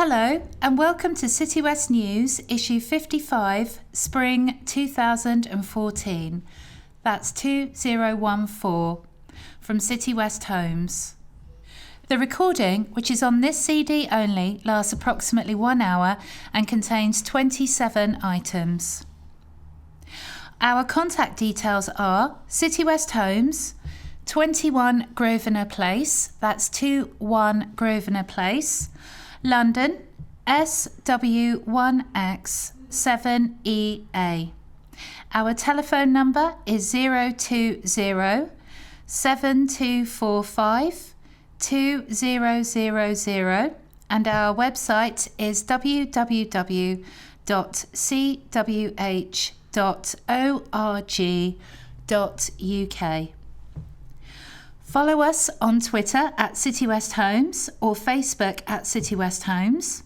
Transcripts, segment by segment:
Hello and welcome to CityWest News, issue 55, spring 2014. That's 2014 from CityWest Homes. The recording, which is on this CD only, lasts approximately 1 hour and contains 27 items. Our contact details are CityWest Homes, 21 Grosvenor Place, that's 21 Grosvenor Place, London, SW1X7EA. Our telephone number is 020 7245 2000 and our website is www.cwh.org.uk. Follow us on Twitter at CityWest Homes or Facebook at CityWest Homes.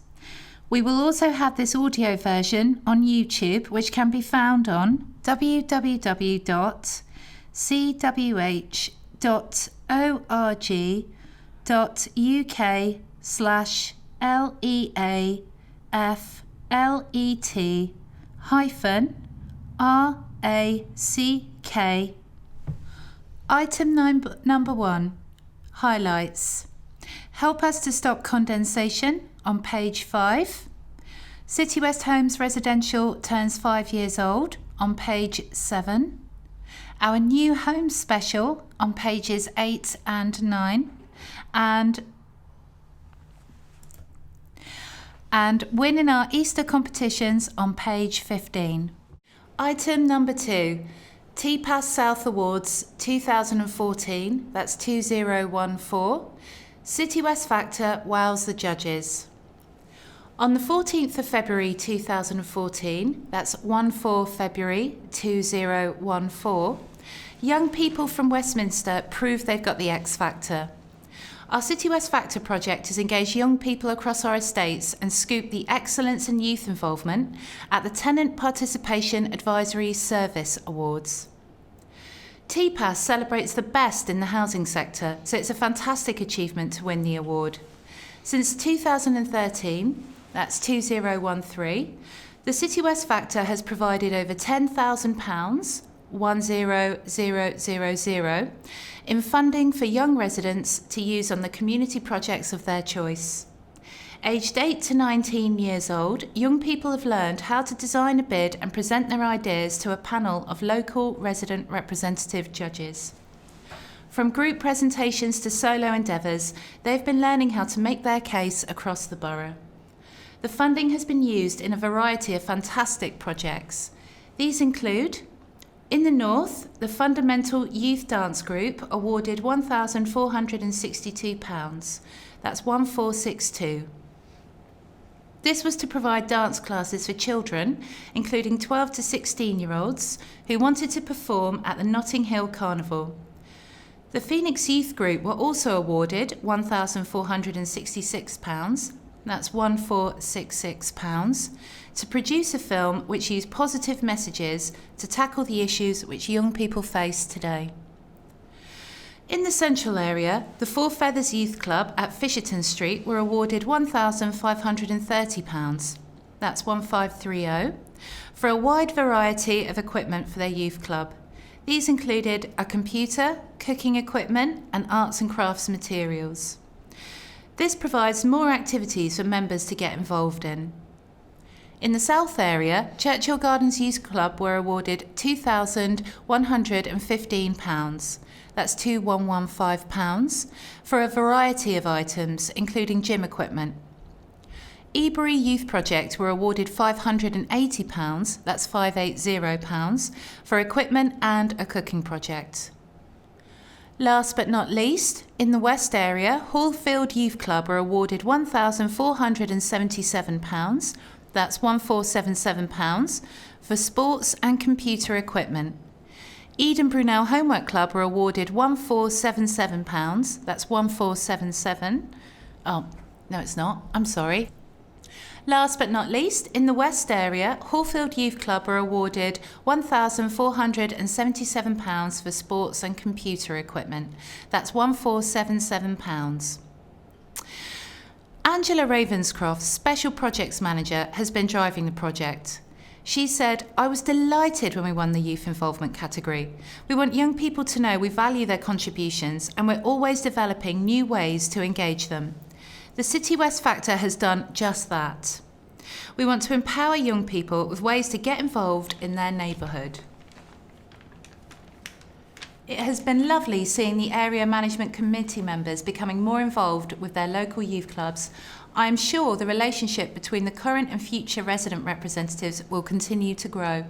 We will also have this audio version on YouTube, which can be found on www.cwh.org.uk/LEAFLET-RACK. Item number 1. Highlights. Help us to stop condensation on page 5. CityWest Homes Residential turns 5 years old on page 7. Our new home special on pages 8 and 9. And win in our Easter competitions on page 15. Item number 2. TPAS South Awards 2014, that's 2014. CityWest Factor wows the judges. On the 14th of February 2014, that's 14 February 2014, young people from Westminster proved they've got the X Factor. Our CityWest Factor project has engaged young people across our estates and scooped the excellence and youth involvement at the Tenant Participation Advisory Service Awards. TPAS celebrates the best in the housing sector, so it's a fantastic achievement to win the award. Since 2013, that's 2013, the CityWest Factor has provided over £10,000, 10000, in funding for young residents to use on the community projects of their choice. Aged 8 to 19 years old, young people have learned how to design a bid and present their ideas to a panel of local resident representative judges. From group presentations to solo endeavours, they've been learning how to make their case across the borough. The funding has been used in a variety of fantastic projects. These include: in the north, the Fundamental Youth Dance Group awarded £1,462, that's 1462. This was to provide dance classes for children, including 12 to 16-year-olds, who wanted to perform at the Notting Hill Carnival. The Phoenix Youth Group were also awarded £1,466, that's 1466, to produce a film which used positive messages to tackle the issues which young people face today. In the central area, the Four Feathers Youth Club at Fisherton Street were awarded £1,530, that's 1530, for a wide variety of equipment for their youth club. These included a computer, cooking equipment and arts and crafts materials. This provides more activities for members to get involved in. In the south area, Churchill Gardens Youth Club were awarded £2,115, that's £2,115, for a variety of items, including gym equipment. Ebury Youth Project were awarded £580, that's £580, for equipment and a cooking project. Last but not least, in the west area, Hallfield Youth Club were awarded £1,477, that's £1,477, for sports and computer equipment. Eden Brunel Homework Club were awarded £1,477, that's 1477. Oh, no it's not, I'm sorry. Last but not least, in the west area, Hallfield Youth Club were awarded £1,477 for sports and computer equipment. That's £1,477. Angela Ravenscroft, Special Projects Manager, has been driving the project. She said, "I was delighted when we won the youth involvement category. We want young people to know we value their contributions and we're always developing new ways to engage them. The CityWest Factor has done just that. We want to empower young people with ways to get involved in their neighbourhood." It has been lovely seeing the area management committee members becoming more involved with their local youth clubs. I am sure the relationship between the current and future resident representatives will continue to grow.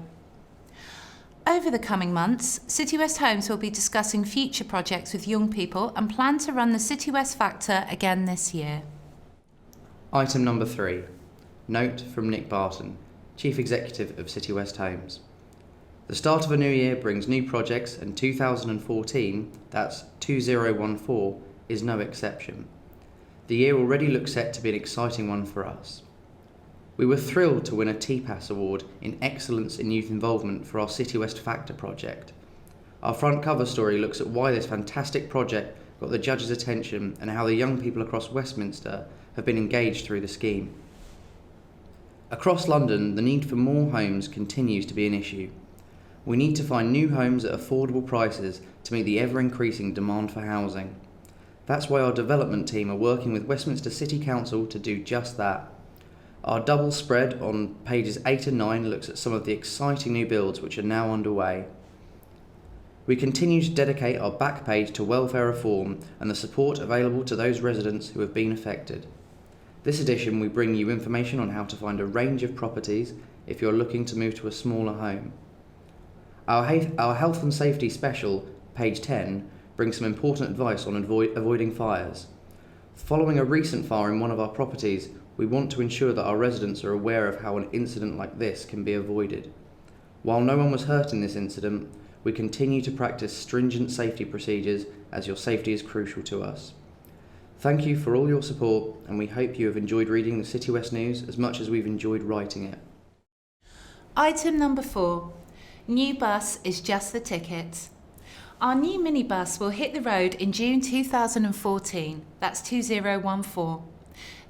Over the coming months, CityWest Homes will be discussing future projects with young people and plan to run the CityWest Factor again this year. Item number 3. Note from Nick Barton, Chief Executive of CityWest Homes. The start of a new year brings new projects, and 2014, that's 2014, is no exception. The year already looks set to be an exciting one for us. We were thrilled to win a TPAS award in Excellence in Youth Involvement for our CityWest Factor project. Our front cover story looks at why this fantastic project got the judges' attention and how the young people across Westminster have been engaged through the scheme. Across London, the need for more homes continues to be an issue. We need to find new homes at affordable prices to meet the ever-increasing demand for housing. That's why our development team are working with Westminster City Council to do just that. Our double spread on pages 8 and 9 looks at some of the exciting new builds which are now underway. We continue to dedicate our back page to welfare reform and the support available to those residents who have been affected. This edition we bring you information on how to find a range of properties if you're looking to move to a smaller home. Our health and safety special, page 10, brings some important advice on avoiding fires. Following a recent fire in one of our properties, we want to ensure that our residents are aware of how an incident like this can be avoided. While no one was hurt in this incident, we continue to practice stringent safety procedures as your safety is crucial to us. Thank you for all your support, and we hope you have enjoyed reading the CityWest News as much as we've enjoyed writing it. Item number 4. New bus is just the ticket. Our new minibus will hit the road in June 2014, that's 2014.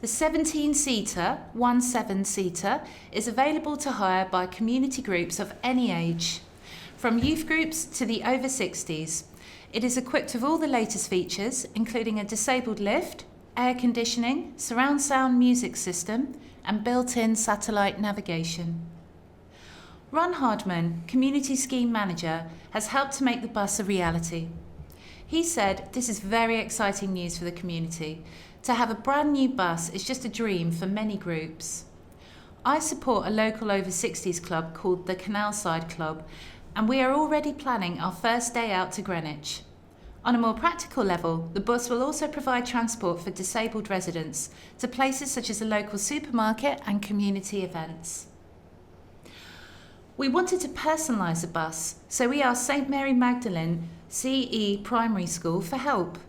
The 17-seater, 17-seater, is available to hire by community groups of any age, from youth groups to the over 60s. It is equipped with all the latest features, including a disabled lift, air conditioning, surround sound music system, and built-in satellite navigation. Ron Hardman, Community Scheme Manager, has helped to make the bus a reality. He said, "This is very exciting news for the community. To have a brand new bus is just a dream for many groups. I support a local over 60s club called the Canalside Club, and we are already planning our first day out to Greenwich. On a more practical level, the bus will also provide transport for disabled residents to places such as a local supermarket and community events." We wanted to personalise the bus, so we asked St Mary Magdalene CE Primary School for help.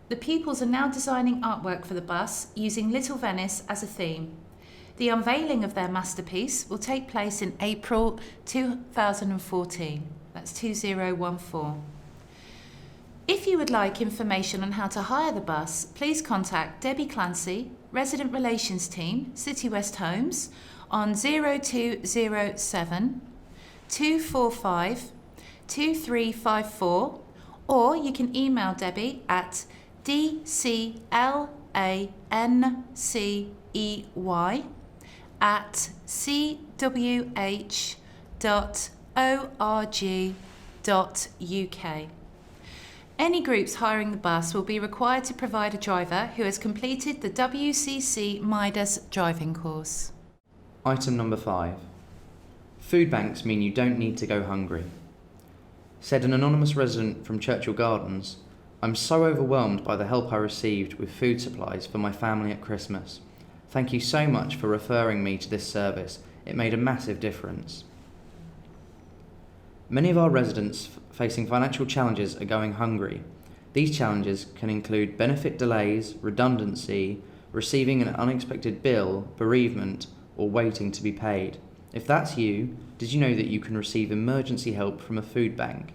The pupils are now designing artwork for the bus using Little Venice as a theme. The unveiling of their masterpiece will take place in April 2014. That's 2014. If you would like information on how to hire the bus, please contact Debbie Clancy, Resident Relations Team, CityWest Homes, on 0207 245 2354, or you can email Debbie at dclancy@cwh.org.uk. Any groups hiring the bus will be required to provide a driver who has completed the WCC Midas driving course. Item number 5. Food banks mean you don't need to go hungry. Said an anonymous resident from Churchill Gardens, "I'm so overwhelmed by the help I received with food supplies for my family at Christmas. Thank you so much for referring me to this service. It made a massive difference." Many of our residents facing financial challenges are going hungry. These challenges can include benefit delays, redundancy, receiving an unexpected bill, bereavement, or waiting to be paid. If that's you, did you know that you can receive emergency help from a food bank?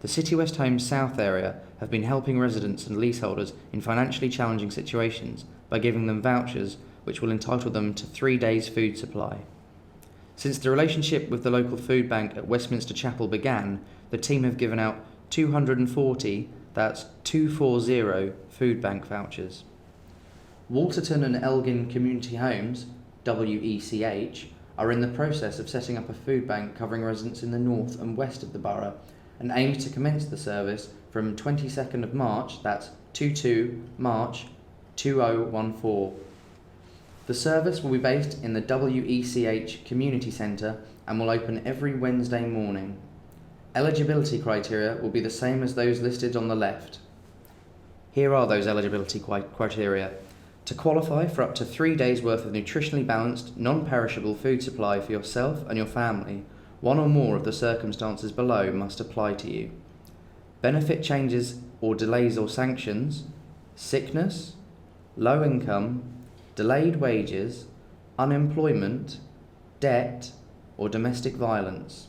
The CityWest Homes South area have been helping residents and leaseholders in financially challenging situations by giving them vouchers which will entitle them to 3 days' food supply. Since the relationship with the local food bank at Westminster Chapel began, the team have given out 240, that's 240, food bank vouchers. Walterton and Elgin Community Homes, WECH, are in the process of setting up a food bank covering residents in the north and west of the borough and aims to commence the service from 22nd of March, that's 22 March 2014. The service will be based in the WECH Community Centre and will open every Wednesday morning. Eligibility criteria will be the same as those listed on the left. Here are those eligibility criteria. To qualify for up to 3 days' worth of nutritionally balanced, non-perishable food supply for yourself and your family, one or more of the circumstances below must apply to you. Benefit changes or delays or sanctions, sickness, low income, delayed wages, unemployment, debt, or domestic violence.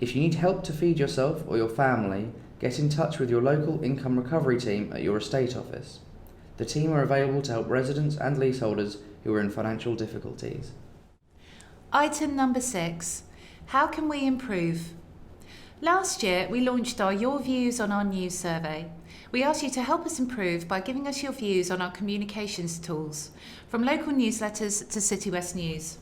If you need help to feed yourself or your family, get in touch with your local income recovery team at your estate office. The team are available to help residents and leaseholders who are in financial difficulties. Item number 6. How can we improve? Last year, we launched our Your Views on our News survey. We asked you to help us improve by giving us your views on our communications tools, from local newsletters to CityWest News.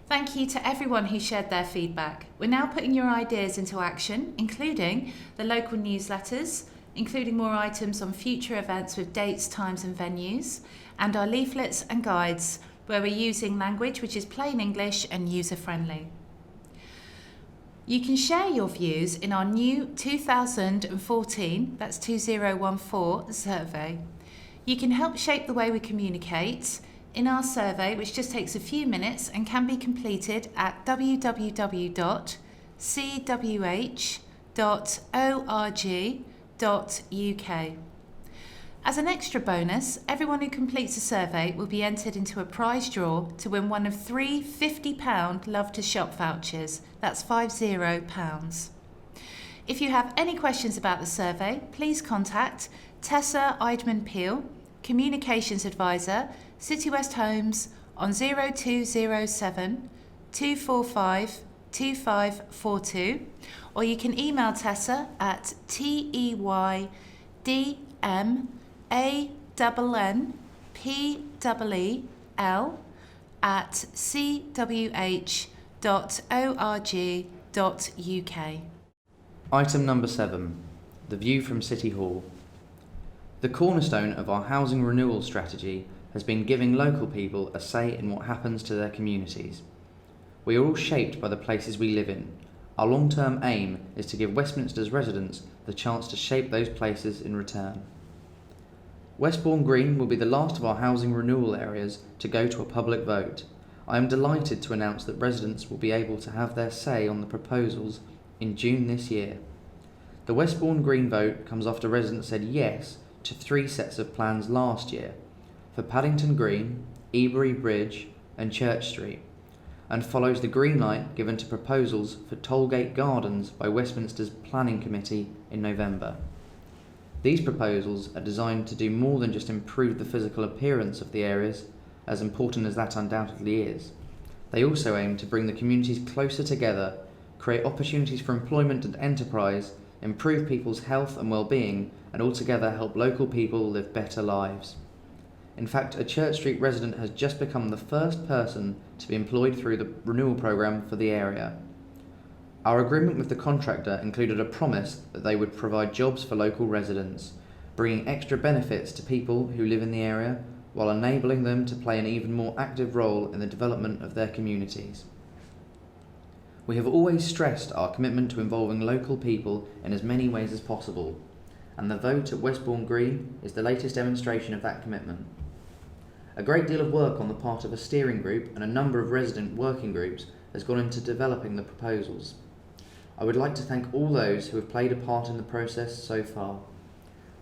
Thank you to everyone who shared their feedback. We're now putting your ideas into action, including the local newsletters, including more items on future events with dates, times and venues, and our leaflets and guides, where we're using language which is plain English and user-friendly. You can share your views in our new 2014, that's 2014 survey. You can help shape the way we communicate in our survey, which just takes a few minutes and can be completed at www.cwh.org.uk. As an extra bonus, everyone who completes a survey will be entered into a prize draw to win one of 3 £50 Love to Shop vouchers. That's £50. If you have any questions about the survey, please contact Tessa Eidman-Peel, Communications Advisor, CityWest Homes, on 0207 245 2542, or you can email Tessa at teymannpell@cwh.org.uk. Item number 7. The view from City Hall. The cornerstone of our housing renewal strategy has been giving local people a say in what happens to their communities. We are all shaped by the places we live in. Our long-term aim is to give Westminster's residents the chance to shape those places in return. Westbourne Green will be the last of our housing renewal areas to go to a public vote. I am delighted to announce that residents will be able to have their say on the proposals in June this year. The Westbourne Green vote comes after residents said yes to 3 sets of plans last year for Paddington Green, Ebury Bridge and Church Street, and follows the green light given to proposals for Tollgate Gardens by Westminster's Planning Committee in November. These proposals are designed to do more than just improve the physical appearance of the areas, as important as that undoubtedly is. They also aim to bring the communities closer together, create opportunities for employment and enterprise, improve people's health and well-being, and altogether help local people live better lives. In fact, a Church Street resident has just become the first person to be employed through the renewal programme for the area. Our agreement with the contractor included a promise that they would provide jobs for local residents, bringing extra benefits to people who live in the area while enabling them to play an even more active role in the development of their communities. We have always stressed our commitment to involving local people in as many ways as possible, and the vote at Westbourne Green is the latest demonstration of that commitment. A great deal of work on the part of a steering group and a number of resident working groups has gone into developing the proposals. I would like to thank all those who have played a part in the process so far.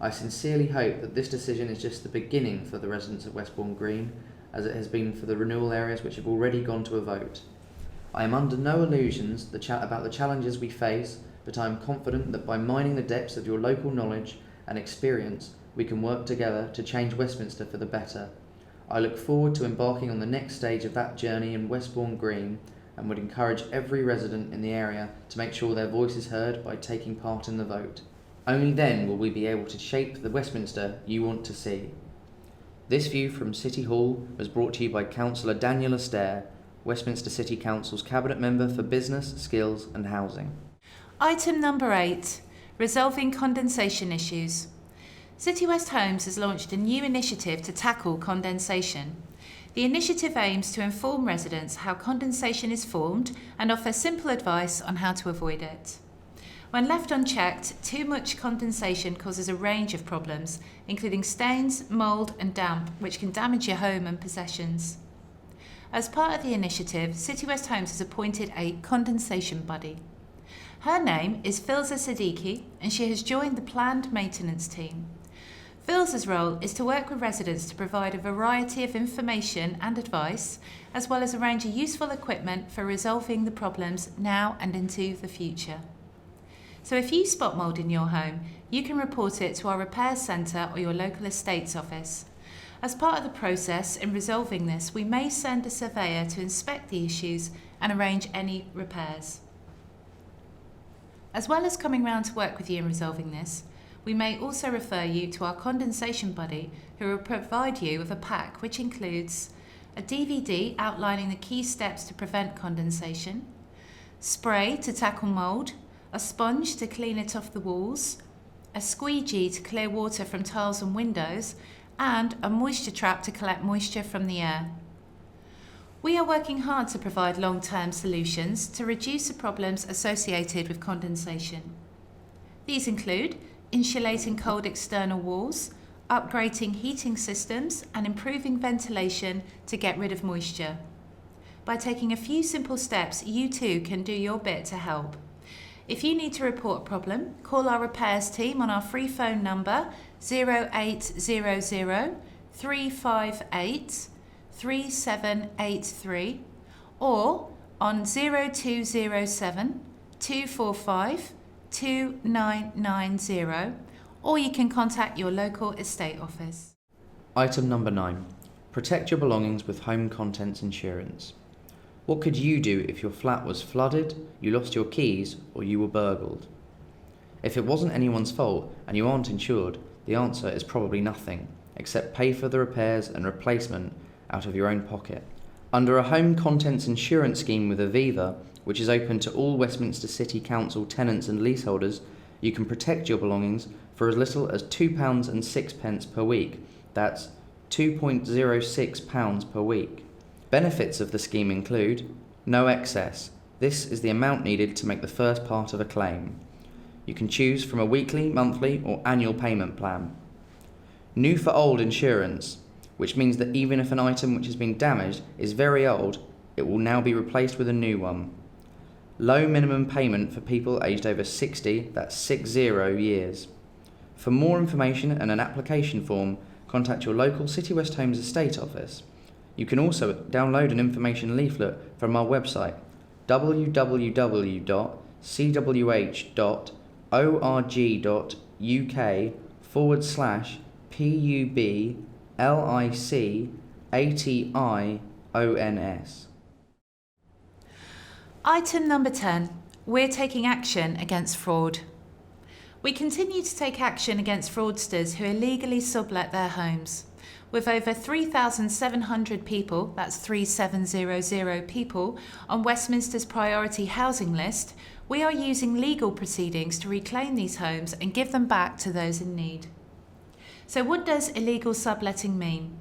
I sincerely hope that this decision is just the beginning for the residents of Westbourne Green, as it has been for the renewal areas which have already gone to a vote. I am under no illusions about the challenges we face, but I am confident that by mining the depths of your local knowledge and experience, we can work together to change Westminster for the better. I look forward to embarking on the next stage of that journey in Westbourne Green and would encourage every resident in the area to make sure their voice is heard by taking part in the vote. Only then will we be able to shape the Westminster you want to see. This view from City Hall was brought to you by Councillor Daniel Astaire, Westminster City Council's Cabinet Member for Business, Skills and Housing. Item number 8, resolving condensation issues. CityWest Homes has launched a new initiative to tackle condensation. The initiative aims to inform residents how condensation is formed and offer simple advice on how to avoid it. When left unchecked, too much condensation causes a range of problems, including stains, mould and damp, which can damage your home and possessions. As part of the initiative, CityWest Homes has appointed a condensation buddy. Her name is Filza Siddiqui and she has joined the planned maintenance team. Filza's role is to work with residents to provide a variety of information and advice, as well as arrange useful equipment for resolving the problems now and into the future. So if you spot mould in your home, you can report it to our repairs centre or your local estates office. As part of the process in resolving this, we may send a surveyor to inspect the issues and arrange any repairs. As well as coming round to work with you in resolving this, we may also refer you to our condensation buddy, who will provide you with a pack which includes a DVD outlining the key steps to prevent condensation, spray to tackle mould, a sponge to clean it off the walls, a squeegee to clear water from tiles and windows, and a moisture trap to collect moisture from the air. We are working hard to provide long-term solutions to reduce the problems associated with condensation. These include insulating cold external walls, upgrading heating systems and improving ventilation to get rid of moisture. By taking a few simple steps, you too can do your bit to help. If you need to report a problem, call our repairs team on our free phone number 0800 358 3783 or on 0207 245 2990, or you can contact your local estate office. Item number 9. Protect your belongings with home contents insurance. What could you do if your flat was flooded, you lost your keys, or you were burgled? If it wasn't anyone's fault and you aren't insured, the answer is probably nothing, except pay for the repairs and replacement out of your own pocket. Under a home contents insurance scheme with Aviva, which is open to all Westminster City Council tenants and leaseholders, you can protect your belongings for as little as £2.06 per week. That's £2.06 per week. Benefits of the scheme include no excess. This is the amount needed to make the first part of a claim. You can choose from a weekly, monthly or annual payment plan. New for old insurance, which means that even if an item which has been damaged is very old, it will now be replaced with a new one. Low minimum payment for people aged over 60, that's 60 years. For more information and an application form, contact your local CityWest Homes estate office. You can also download an information leaflet from our website www.cwh.org.uk/PUBLICATIONS. Item number 10. We're taking action against fraud. We continue to take action against fraudsters who illegally sublet their homes. With over 3,700 people, that's 3700 people, on Westminster's priority housing list, we are using legal proceedings to reclaim these homes and give them back to those in need. So what does illegal subletting mean?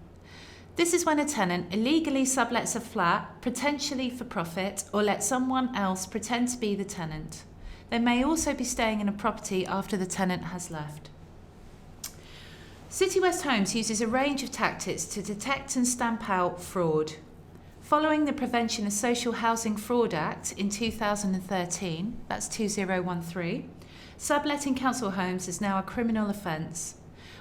This is when a tenant illegally sublets a flat, potentially for profit, or lets someone else pretend to be the tenant. They may also be staying in a property after the tenant has left. CityWest Homes uses a range of tactics to detect and stamp out fraud. Following the Prevention of Social Housing Fraud Act in 2013, that's 2013, subletting council homes is now a criminal offence.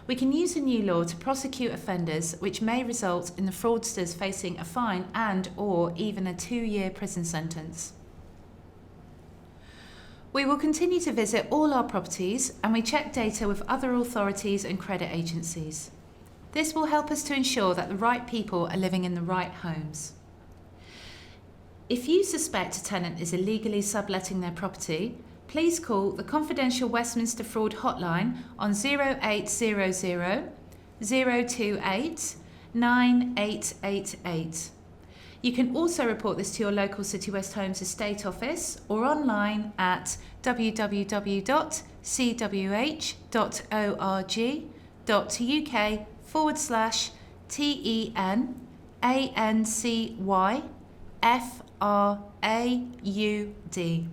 We can use a new law to prosecute offenders, which may result in the fraudsters facing a fine and/or even a 2-year prison sentence. We will continue to visit all our properties and we check data with other authorities and credit agencies. This will help us to ensure that the right people are living in the right homes. If you suspect a tenant is illegally subletting their property, please call the confidential Westminster Fraud Hotline on 0800 028 9888. You can also report this to your local CityWest Homes estate office or online at www.cwh.org.uk/TENANCYFRAUD.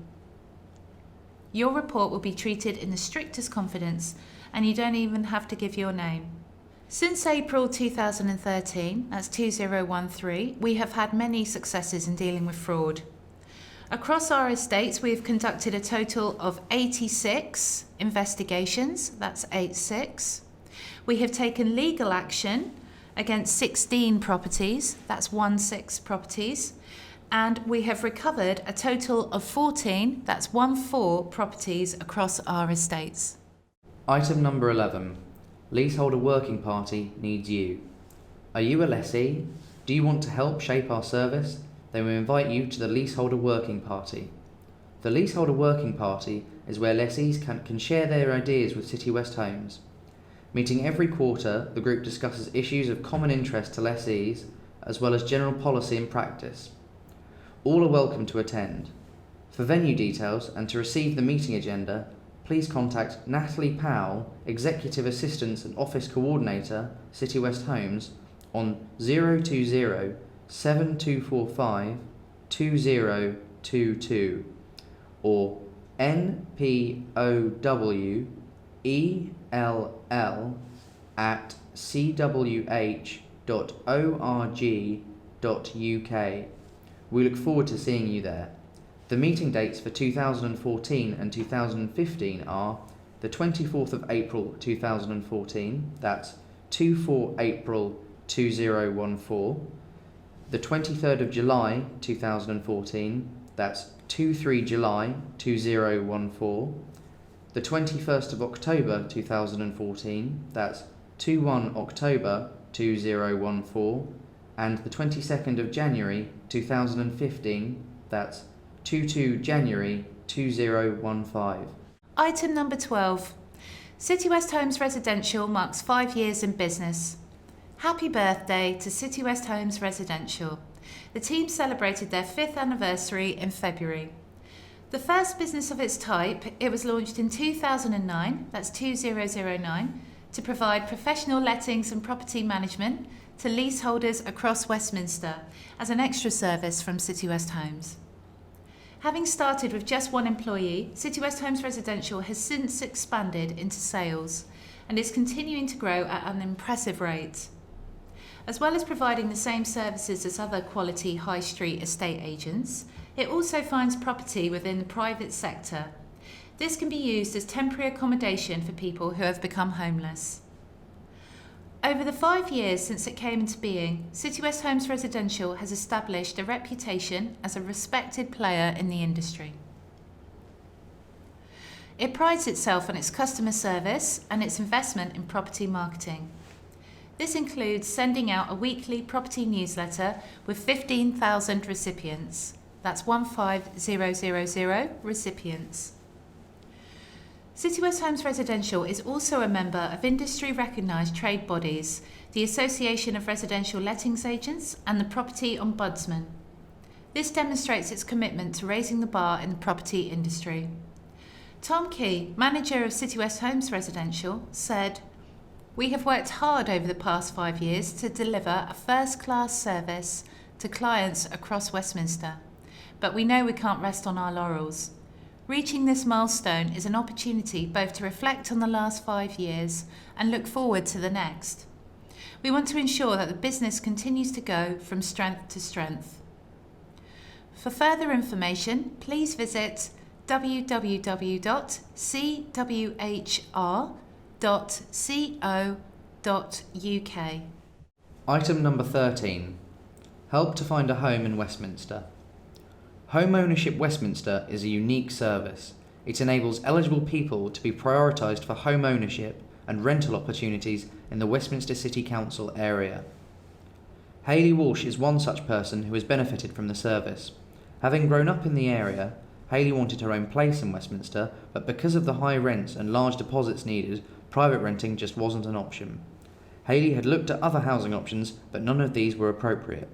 Your report will be treated in the strictest confidence and you don't even have to give your name. Since April 2013, that's 2013, we have had many successes in dealing with fraud. Across our estates, we have conducted a total of 86 investigations, that's 86. We have taken legal action against 16 properties, that's 16 properties. And we have recovered a total of 14, that's 14 properties across our estates. Item number 11. Leaseholder Working Party needs you. Are you a lessee? Do you want to help shape our service? Then we invite you to the Leaseholder Working Party. The Leaseholder Working Party is where lessees can share their ideas with CityWest Homes. Meeting every quarter, the group discusses issues of common interest to lessees, as well as general policy and practice. All are welcome to attend. For venue details and to receive the meeting agenda, please contact Natalie Powell, Executive Assistant and Office Coordinator, CityWest Homes, on 020 7245 2022 or npowell@cwh.org.uk. We look forward to seeing you there. The meeting dates for 2014 and 2015 are the 24th of April 2014, that's 24 April 2014, the 23rd of July 2014, that's 23 July 2014, the 21st of October 2014, that's 21 October 2014, and the 22nd of January 2015, that's 22 January 2015. Item number 12. CityWest Homes Residential marks 5 years in business. Happy birthday to CityWest Homes Residential. The team celebrated their 5th anniversary in February. The first business of its type, it was launched in 2009, that's 2009, to provide professional lettings and property management to leaseholders across Westminster as an extra service from CityWest Homes. Having started with just one employee, CityWest Homes Residential has since expanded into sales and is continuing to grow at an impressive rate. As well as providing the same services as other quality high street estate agents, it also finds property within the private sector. This can be used as temporary accommodation for people who have become homeless. Over the 5 years since it came into being, CityWest Homes Residential has established a reputation as a respected player in the industry. It prides itself on its customer service and its investment in property marketing. This includes sending out a weekly property newsletter with 15,000 recipients. That's 15,000 recipients. CityWest Homes Residential is also a member of industry-recognised trade bodies, the Association of Residential Lettings Agents and the Property Ombudsman. This demonstrates its commitment to raising the bar in the property industry. Tom Key, manager of CityWest Homes Residential, said, "We have worked hard over the past 5 years to deliver a first-class service to clients across Westminster, but we know we can't rest on our laurels. Reaching this milestone is an opportunity both to reflect on the last 5 years and look forward to the next. We want to ensure that the business continues to go from strength to strength." For further information, please visit www.cwhr.co.uk. Item number 13. Help to find a home in Westminster. Home Ownership Westminster is a unique service. It enables eligible people to be prioritised for home ownership and rental opportunities in the Westminster City Council area. Hayley Walsh is one such person who has benefited from the service. Having grown up in the area, Hayley wanted her own place in Westminster, but because of the high rents and large deposits needed, private renting just wasn't an option. Hayley had looked at other housing options, but none of these were appropriate.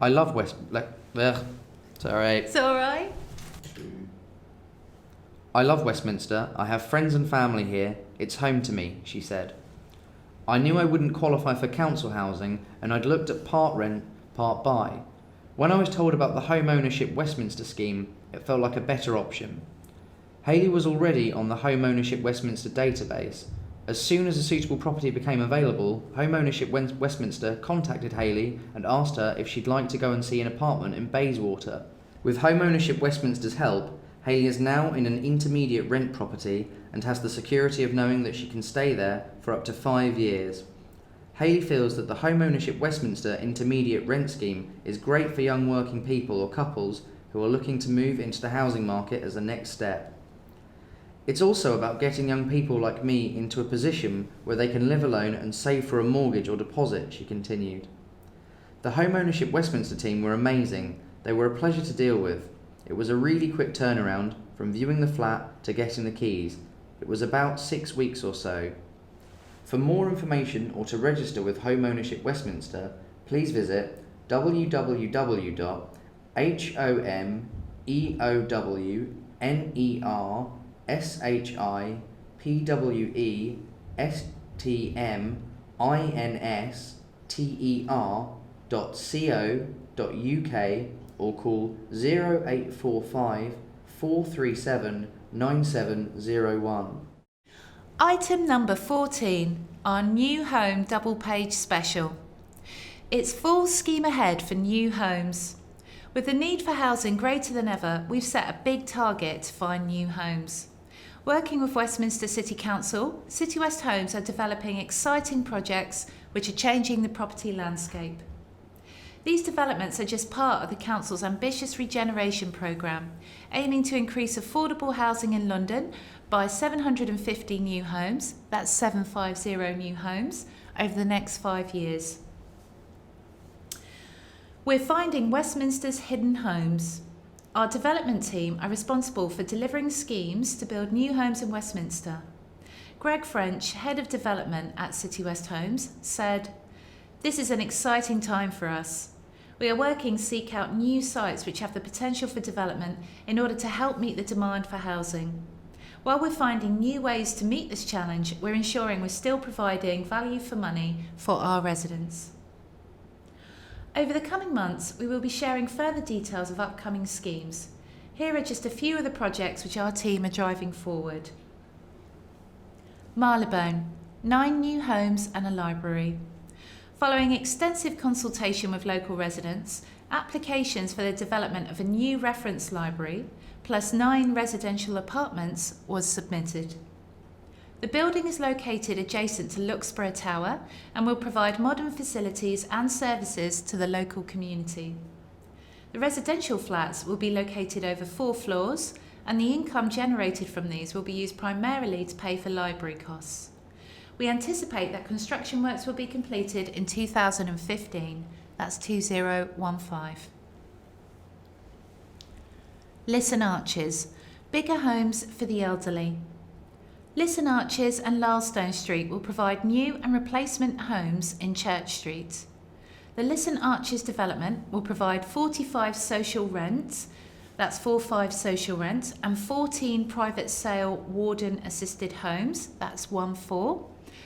I love It's alright. I love Westminster. I have friends and family here. It's home to me, she said. I knew I wouldn't qualify for council housing, and I'd looked at part rent, part buy. When I was told about the Home Ownership Westminster scheme, it felt like a better option. Hayley was already on the Home Ownership Westminster database. As soon as a suitable property became available, Home Ownership Westminster contacted Hayley and asked her if she'd like to go and see an apartment in Bayswater. With Home Ownership Westminster's help, Hayley is now in an intermediate rent property and has the security of knowing that she can stay there for up to 5 years. Hayley feels that the Home Ownership Westminster intermediate rent scheme is great for young working people or couples who are looking to move into the housing market as a next step. It's also about getting young people like me into a position where they can live alone and save for a mortgage or deposit, she continued. The Home Ownership Westminster team were amazing. They were a pleasure to deal with. It was a really quick turnaround from viewing the flat to getting the keys. It was about 6 weeks or so. For more information or to register with Home Ownership Westminster, please visit www.homeownershipwestminster.co.uk or call 0845 437 9701. Item number 14, our new home double page special. It's full scheme ahead for new homes. With the need for housing greater than ever, we've set a big target to find new homes. Working with Westminster City Council, CityWest Homes are developing exciting projects which are changing the property landscape. These developments are just part of the Council's ambitious regeneration programme, aiming to increase affordable housing in London by 750 new homes, that's 750 new homes, over the next 5 years. We're finding Westminster's hidden homes. Our development team are responsible for delivering schemes to build new homes in Westminster. Greg French, Head of Development at CityWest Homes, said, "This is an exciting time for us. We are working to seek out new sites which have the potential for development in order to help meet the demand for housing. While we're finding new ways to meet this challenge, we're ensuring we're still providing value for money for our residents." Over the coming months, we will be sharing further details of upcoming schemes. Here are just a few of the projects which our team are driving forward. Marylebone, 9 new homes and a library. Following extensive consultation with local residents, applications for the development of a new reference library, plus 9 residential apartments, was submitted. The building is located adjacent to Luxborough Tower and will provide modern facilities and services to the local community. The residential flats will be located over 4 floors, and the income generated from these will be used primarily to pay for library costs. We anticipate that construction works will be completed in 2015, that's 2015. Lisson Arches, bigger homes for the elderly. Lisson Arches and Lylestone Street will provide new and replacement homes in Church Street. The Lisson Arches development will provide 45 social rents, that's 45 social rents, and 14 private sale warden assisted homes, that's 14,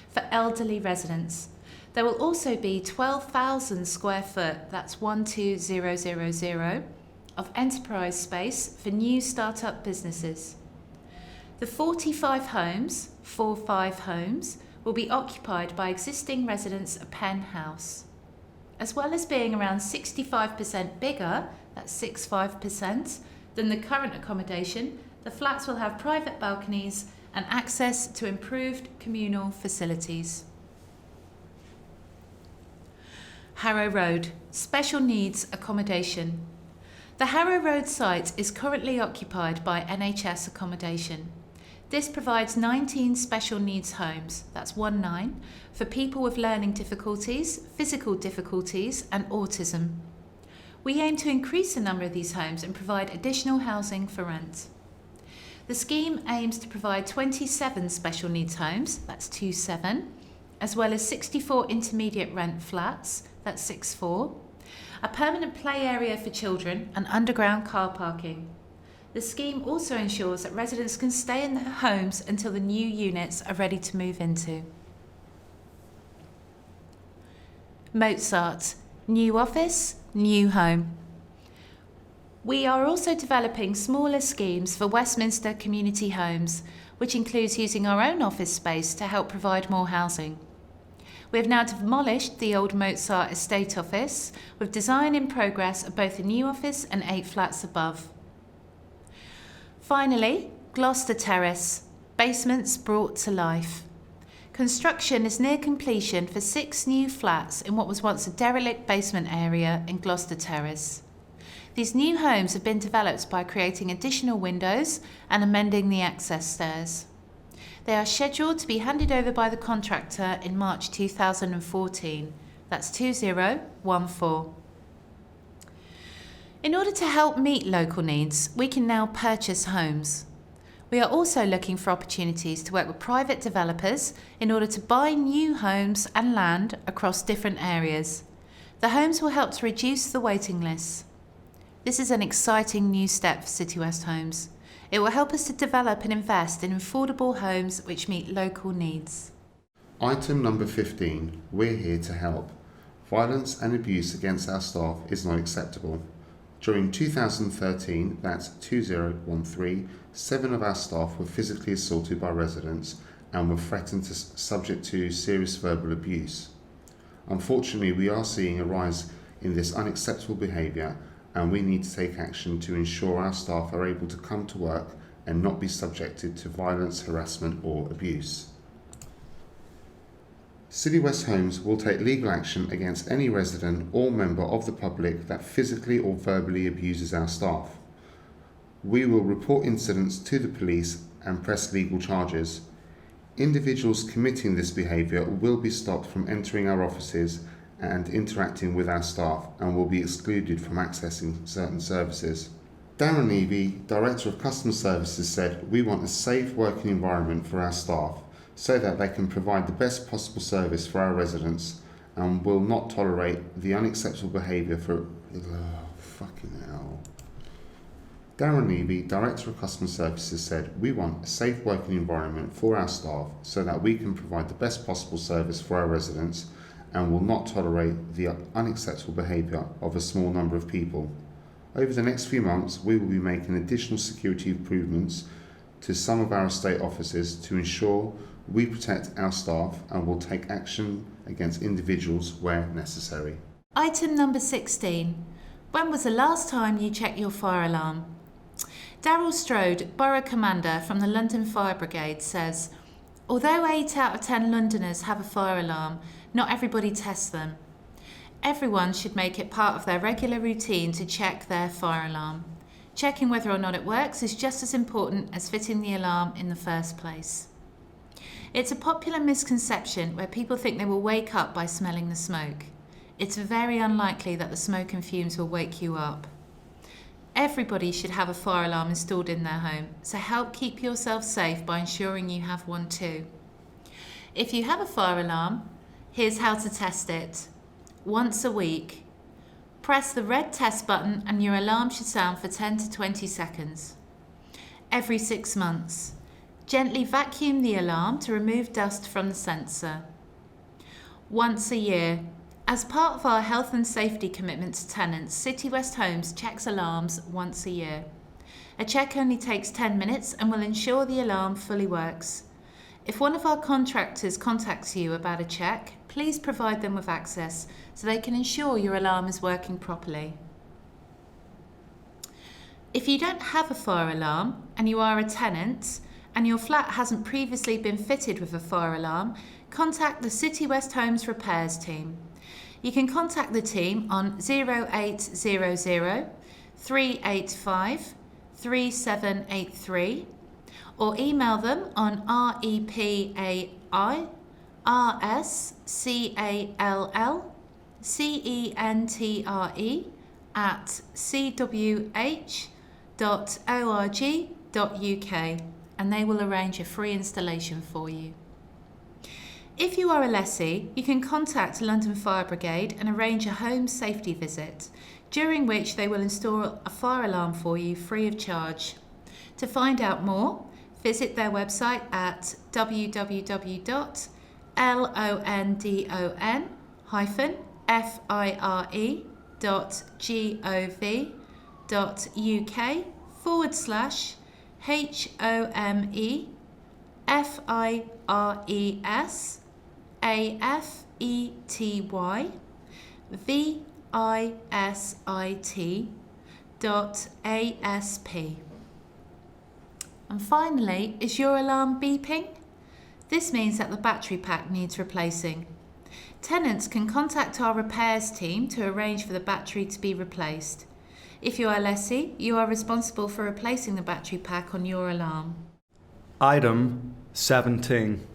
for elderly residents. There will also be 12,000 square foot, that's 12000, of enterprise space for new start-up businesses. The 45 homes, will be occupied by existing residents of Penn House. As well as being around 65% bigger, that's 65%, than the current accommodation, the flats will have private balconies and access to improved communal facilities. Harrow Road, special needs accommodation. The Harrow Road site is currently occupied by NHS accommodation. This provides 19 special needs homes, that's 19, for people with learning difficulties, physical difficulties and autism. We aim to increase the number of these homes and provide additional housing for rent. The scheme aims to provide 27 special needs homes, that's 27, as well as 64 intermediate rent flats, that's 64, a permanent play area for children and underground car parking. The scheme also ensures that residents can stay in their homes until the new units are ready to move into. Mozart, new office, new home. We are also developing smaller schemes for Westminster community homes, which includes using our own office space to help provide more housing. We have now demolished the old Mozart estate office, with design in progress of both a new office and 8 flats above. Finally, Gloucester Terrace, basements brought to life. Construction is near completion for 6 new flats in what was once a derelict basement area in Gloucester Terrace. These new homes have been developed by creating additional windows and amending the access stairs. They are scheduled to be handed over by the contractor in March 2014. That's 2014. In order to help meet local needs, we can now purchase homes. We are also looking for opportunities to work with private developers in order to buy new homes and land across different areas. The homes will help to reduce the waiting lists. This is an exciting new step for CityWest Homes. It will help us to develop and invest in affordable homes which meet local needs. Item number 15. We're here to help. Violence and abuse against our staff is not acceptable. During 2013, that's 2013, 7 of our staff were physically assaulted by residents and were threatened to subject to serious verbal abuse. Unfortunately, we are seeing a rise in this unacceptable behaviour, and we need to take action to ensure our staff are able to come to work and not be subjected to violence, harassment or abuse. CityWest Homes will take legal action against any resident or member of the public that physically or verbally abuses our staff. We will report incidents to the police and press legal charges. Individuals committing this behaviour will be stopped from entering our offices and interacting with our staff and will be excluded from accessing certain services. Darren Levy, Director of Customer Services, said, "We want a safe working environment for our staff so that they can provide the best possible service for our residents and will not tolerate the unacceptable behaviour for..." Fucking hell. Darren Levy, Director of Customer Services, said, "We want a safe working environment for our staff so that we can provide the best possible service for our residents and will not tolerate the unacceptable behaviour of a small number of people. Over the next few months, we will be making additional security improvements to some of our estate offices to ensure we protect our staff and will take action against individuals where necessary." Item number 16. When was the last time you checked your fire alarm? Daryl Strode, Borough Commander from the London Fire Brigade, says, "Although 8 out of 10 Londoners have a fire alarm, not everybody tests them. Everyone should make it part of their regular routine to check their fire alarm. Checking whether or not it works is just as important as fitting the alarm in the first place." It's a popular misconception where people think they will wake up by smelling the smoke. It's very unlikely that the smoke and fumes will wake you up. Everybody should have a fire alarm installed in their home, so help keep yourself safe by ensuring you have one too. If you have a fire alarm, here's how to test it. Once a week, press the red test button and your alarm should sound for 10 to 20 seconds. Every 6 months, gently vacuum the alarm to remove dust from the sensor. Once a year, as part of our health and safety commitment to tenants, CityWest Homes checks alarms once a year. A check only takes 10 minutes and will ensure the alarm fully works. If one of our contractors contacts you about a check, please provide them with access so they can ensure your alarm is working properly. If you don't have a fire alarm and you are a tenant and your flat hasn't previously been fitted with a fire alarm, contact the CityWest Homes repairs team. You can contact the team on 0800 385 3783 or email them on repairscallcentre@cwh.org.uk and they will arrange a free installation for you. If you are a lessee, you can contact London Fire Brigade and arrange a home safety visit, during which they will install a fire alarm for you free of charge. To find out more, visit their website at www.londonfirebrigade.gov.uk/homeafetvisit.asp. And finally, is your alarm beeping? This means that the battery pack needs replacing. Tenants can contact our repairs team to arrange for the battery to be replaced. If you are lessee, you are responsible for replacing the battery pack on your alarm. Item 17.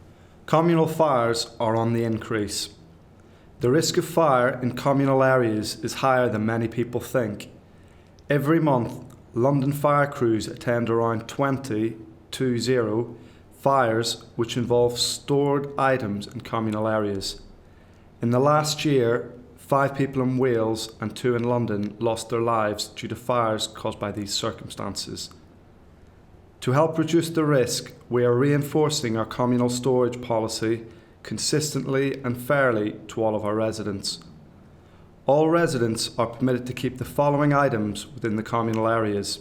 Communal fires are on the increase. The risk of fire in communal areas is higher than many people think. Every month, London fire crews attend around 20 fires which involve stored items in communal areas. In the last year, 5 people in Wales and 2 in London lost their lives due to fires caused by these circumstances. To help reduce the risk, we are reinforcing our communal storage policy consistently and fairly to all of our residents. All residents are permitted to keep the following items within the communal areas: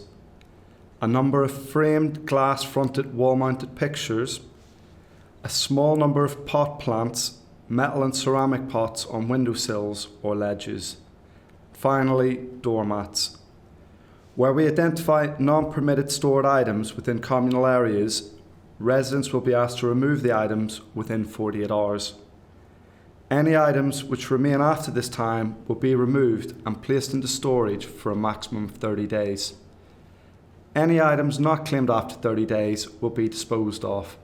a number of framed glass-fronted wall-mounted pictures, a small number of pot plants, metal and ceramic pots on windowsills or ledges. Finally, doormats. Where we identify non-permitted stored items within communal areas, residents will be asked to remove the items within 48 hours. Any items which remain after this time will be removed and placed into storage for a maximum of 30 days. Any items not claimed after 30 days will be disposed of.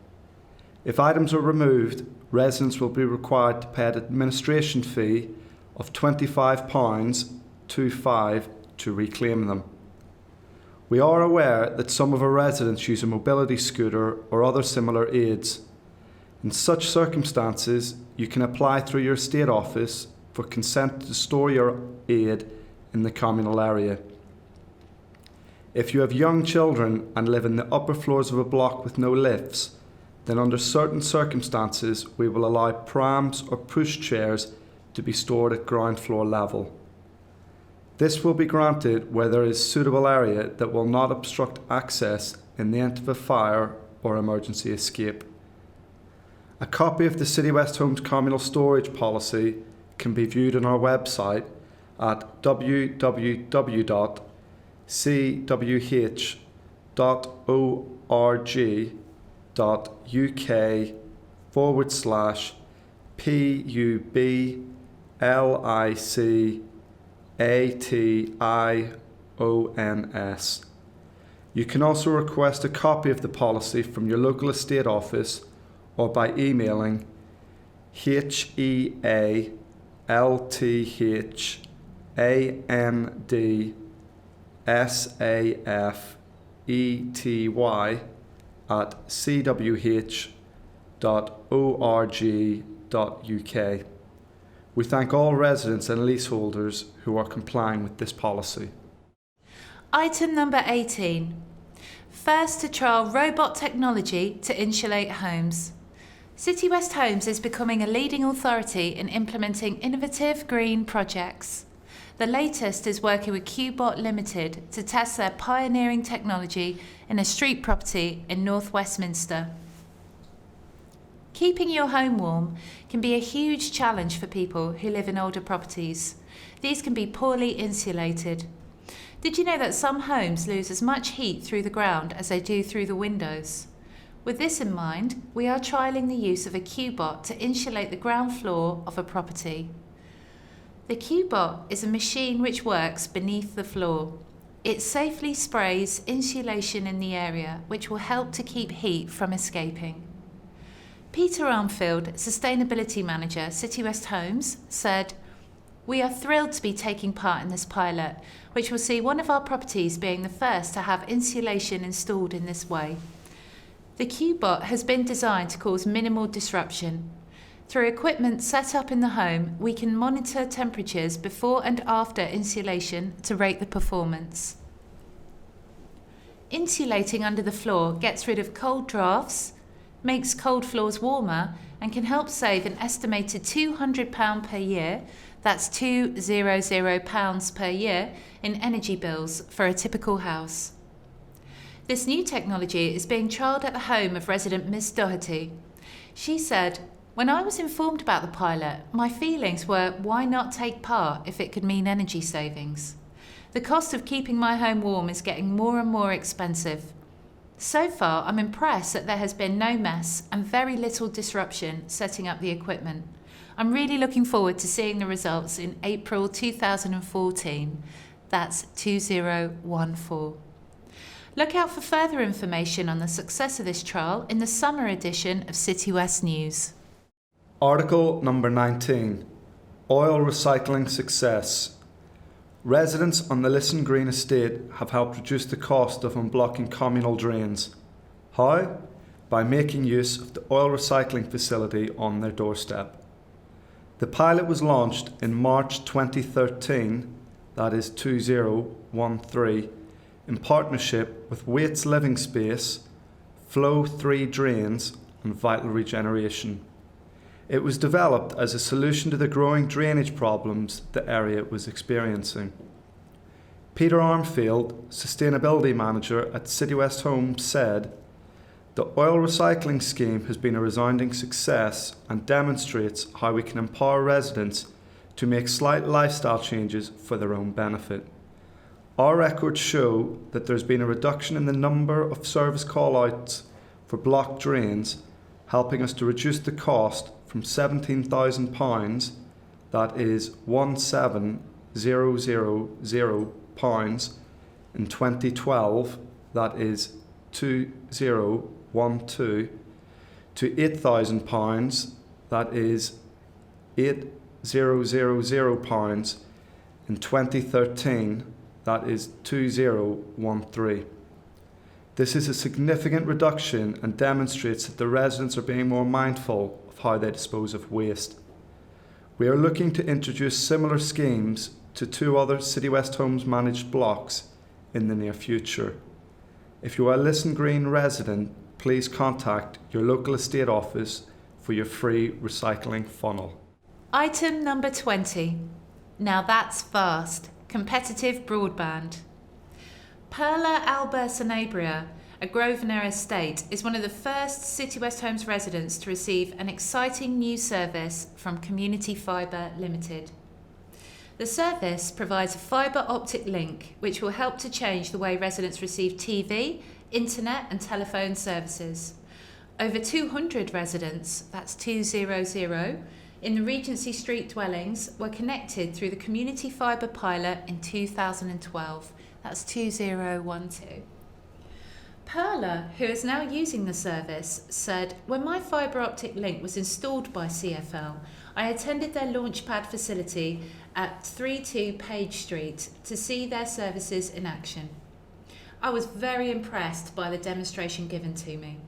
If items are removed, residents will be required to pay an administration fee of £25 to reclaim them. We are aware that some of our residents use a mobility scooter or other similar aids. In such circumstances, you can apply through your estate office for consent to store your aid in the communal area. If you have young children and live in the upper floors of a block with no lifts, then under certain circumstances we will allow prams or push chairs to be stored at ground floor level. This will be granted where there is suitable area that will not obstruct access in the event of a fire or emergency escape. A copy of the CityWest Homes Communal Storage Policy can be viewed on our website at www.cwh.uk/publicAtions. You can also request a copy of the policy from your local estate office or by emailing heatsafety@cwh.org.uk. We thank all residents and leaseholders who are complying with this policy. Item number 18. First to trial robot technology to insulate homes. CityWest Homes is becoming a leading authority in implementing innovative green projects. The latest is working with Qbot Limited to test their pioneering technology in a street property in North Westminster. Keeping your home warm can be a huge challenge for people who live in older properties. These can be poorly insulated. Did you know that some homes lose as much heat through the ground as they do through the windows? With this in mind, we are trialling the use of a Qbot to insulate the ground floor of a property. The Qbot is a machine which works beneath the floor. It safely sprays insulation in the area, which will help to keep heat from escaping. Peter Armfield, Sustainability Manager, CityWest Homes, said, "We are thrilled to be taking part in this pilot, which will see one of our properties being the first to have insulation installed in this way. The Q-Bot has been designed to cause minimal disruption. Through equipment set up in the home, we can monitor temperatures before and after insulation to rate the performance. Insulating under the floor gets rid of cold drafts, makes cold floors warmer, and can help save an estimated £200 per year, that's £200 per year, in energy bills for a typical house. This new technology is being trialled at the home of resident Miss Doherty. She said, "When I was informed about the pilot, my feelings were why not take part if it could mean energy savings? The cost of keeping my home warm is getting more and more expensive. So far, I'm impressed that there has been no mess and very little disruption setting up the equipment. I'm really looking forward to seeing the results in April 2014. That's 2014. Look out for further information on the success of this trial in the summer edition of CityWest News. Article number 19. Oil recycling success. Residents on the Lisson Green estate have helped reduce the cost of unblocking communal drains. How? By making use of the oil recycling facility on their doorstep. The pilot was launched in March 2013, that is 2013, in partnership with Waits Living Space, Flow 3 Drains and Vital Regeneration. It was developed as a solution to the growing drainage problems the area was experiencing. Peter Armfield, Sustainability Manager at CityWest Homes, said, "The oil recycling scheme has been a resounding success and demonstrates how we can empower residents to make slight lifestyle changes for their own benefit. Our records show that there's been a reduction in the number of service call-outs for blocked drains, helping us to reduce the cost from £17,000, that is £17,000 in 2012, that is 2012, to £8,000, that is £8,000 in 2013, that is 2013. This is a significant reduction and demonstrates that the residents are being more mindful of how they dispose of waste. We are looking to introduce similar schemes to 2 other CityWest Homes managed blocks in the near future. If you are a Lisson Green resident, please contact your local estate office for your free recycling funnel. Item number 20. Now that's fast. Competitive broadband. Perla Albersanabria, a Grosvenor estate, is one of the first CityWest Homes residents to receive an exciting new service from Community Fibre Limited. The service provides a fibre optic link which will help to change the way residents receive TV, internet and telephone services. Over 200 residents, that's 200, in the Regency Street dwellings were connected through the Community Fibre pilot in 2012. That's 2012. Perla, who is now using the service, said, "When my fibre optic link was installed by CFL, I attended their launchpad facility at 32 Page Street to see their services in action. I was very impressed by the demonstration given to me.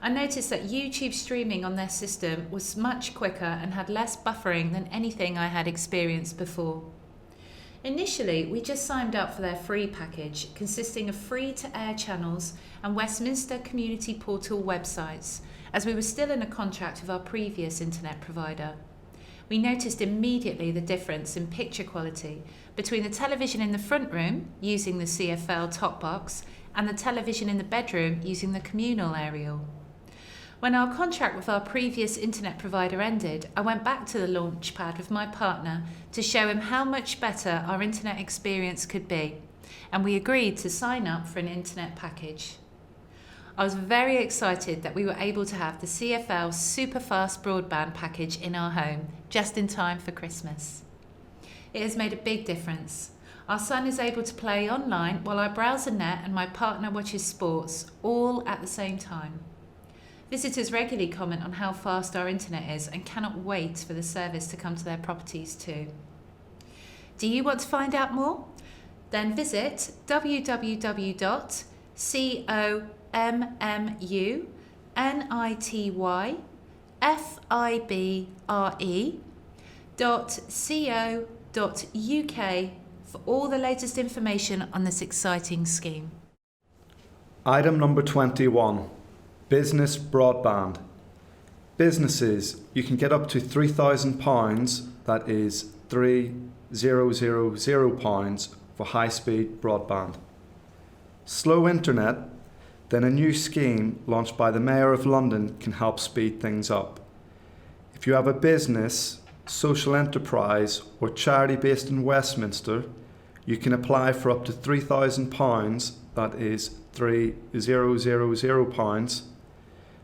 I noticed that YouTube streaming on their system was much quicker and had less buffering than anything I had experienced before. Initially, we just signed up for their free package, consisting of free-to-air channels and Westminster Community Portal websites, as we were still in a contract with our previous internet provider. We noticed immediately the difference in picture quality between the television in the front room, using the CFL top box, and the television in the bedroom, using the communal aerial. When our contract with our previous internet provider ended, I went back to the launchpad with my partner to show him how much better our internet experience could be, and we agreed to sign up for an internet package. I was very excited that we were able to have the CFL super fast broadband package in our home just in time for Christmas. It has made a big difference. Our son is able to play online while I browse the net and my partner watches sports, all at the same time. Visitors regularly comment on how fast our internet is and cannot wait for the service to come to their properties too. Do you want to find out more? Then visit www.communityfibre.co.uk for all the latest information on this exciting scheme. Item number 21. Business broadband. Businesses, you can get up to £3,000, that is £3,000 for high-speed broadband. Slow internet, then a new scheme launched by the Mayor of London can help speed things up. If you have a business, social enterprise or charity based in Westminster, you can apply for up to £3,000, that is £3,000,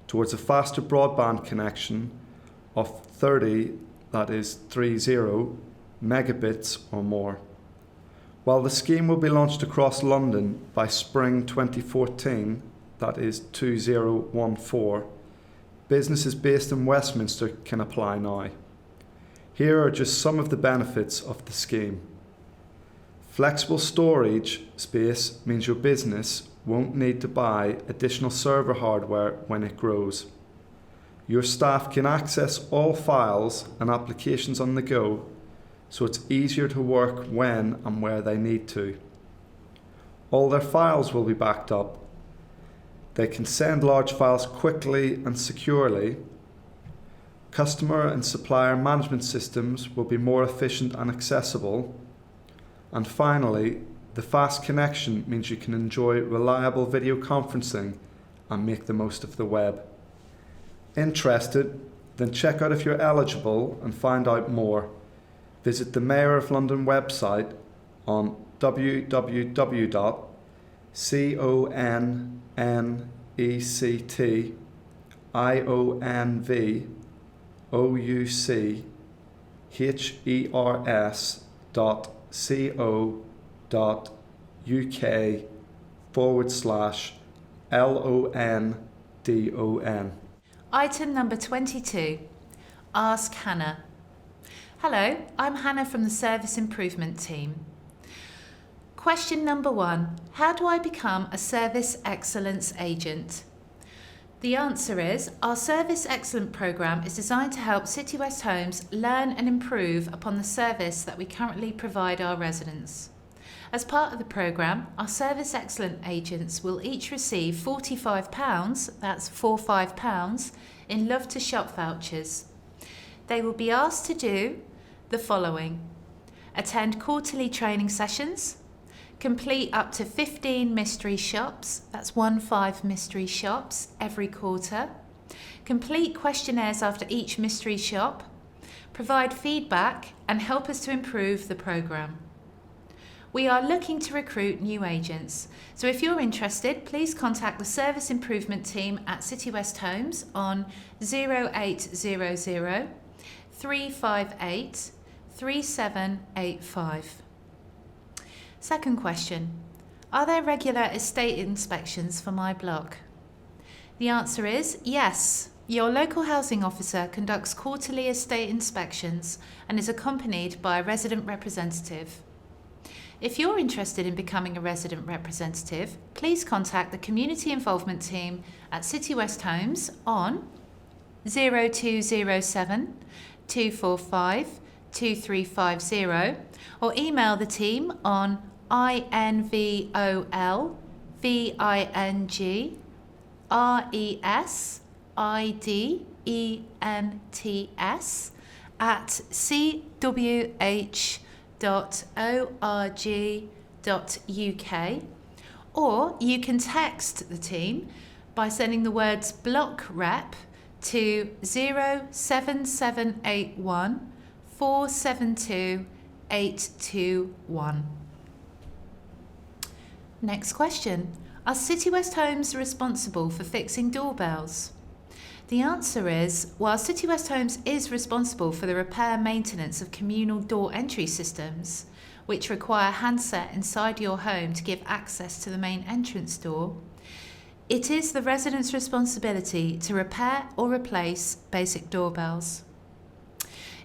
towards a faster broadband connection of 30, that is 30 megabits or more. While the scheme will be launched across London by spring 2014, that is 2014, businesses based in Westminster can apply now. Here are just some of the benefits of the scheme. Flexible storage space means your business won't need to buy additional server hardware when it grows. Your staff can access all files and applications on the go, so it's easier to work when and where they need to. All their files will be backed up. They can send large files quickly and securely. Customer and supplier management systems will be more efficient and accessible. And finally, the fast connection means you can enjoy reliable video conferencing and make the most of the web. Interested? Then check out if you're eligible and find out more. Visit the Mayor of London website on www.cionvouchers.co.uk/LONDON. Item number 22. Ask Hannah. Hello, I'm Hannah from the Service Improvement Team. Question number 1. How do I become a Service Excellence Agent? The answer is, our Service Excellence programme is designed to help CityWest Homes learn and improve upon the service that we currently provide our residents. As part of the programme, our Service Excellence agents will each receive £45, that's £45, in Love to Shop vouchers. They will be asked to do the following: attend quarterly training sessions, complete up to 15 mystery shops, that's 15 mystery shops every quarter, complete questionnaires after each mystery shop, provide feedback and help us to improve the programme. We are looking to recruit new agents, so if you're interested, please contact the Service Improvement Team at CityWest Homes on 0800 358 3785. Second question, are there regular estate inspections for my block? The answer is yes. Your local housing officer conducts quarterly estate inspections and is accompanied by a resident representative. If you're interested in becoming a resident representative, please contact the Community Involvement Team at CityWest Homes on 0207 245 2350 or email the team on involvels@cwh.org.uk, or you can text the team by sending the words block rep to 07781 472 821. Next question. Are CityWest Homes responsible for fixing doorbells? The answer is, while CityWest Homes is responsible for the repair and maintenance of communal door entry systems, which require handset inside your home to give access to the main entrance door, it is the resident's responsibility to repair or replace basic doorbells.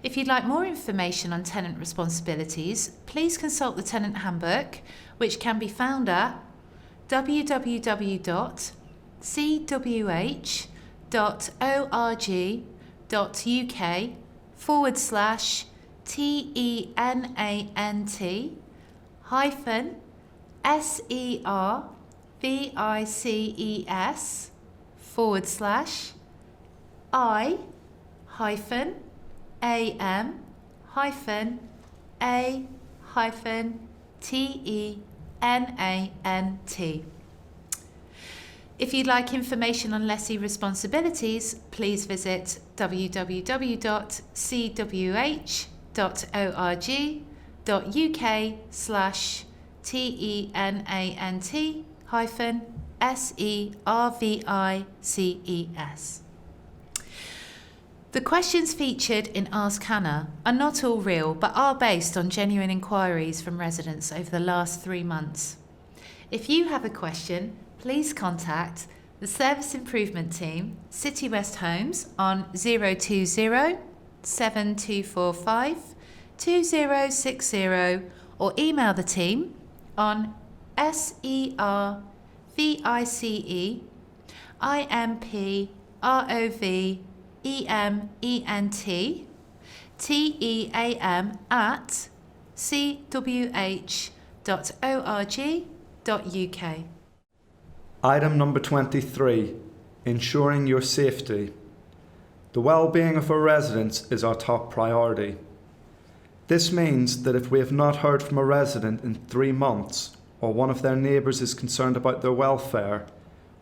If you'd like more information on tenant responsibilities, please consult the Tenant Handbook, which can be found at www.cwh.org.uk/am-tenant. If you'd like information on lessee responsibilities, please visit www.cwh.org.uk/tenant-services. The questions featured in Ask Hannah are not all real, but are based on genuine inquiries from residents over the last 3 months. If you have a question, please contact the Service Improvement Team, CityWest Homes, on 020 7245 2060 or email the team on serveimpementeam@cwh.org.uk. Item number 23, ensuring your safety. The well-being of our residents is our top priority. This means that if we have not heard from a resident in 3 months, or one of their neighbours is concerned about their welfare,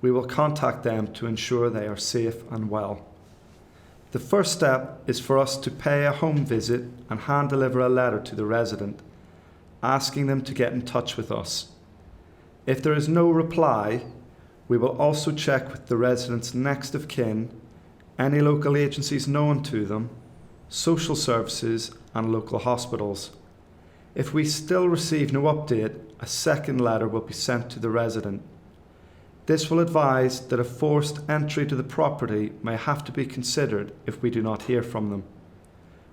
we will contact them to ensure they are safe and well. The first step is for us to pay a home visit and hand deliver a letter to the resident, asking them to get in touch with us. If there is no reply, we will also check with the resident's next of kin, any local agencies known to them, social services and local hospitals. If we still receive no update, a second letter will be sent to the resident. This will advise that a forced entry to the property may have to be considered if we do not hear from them.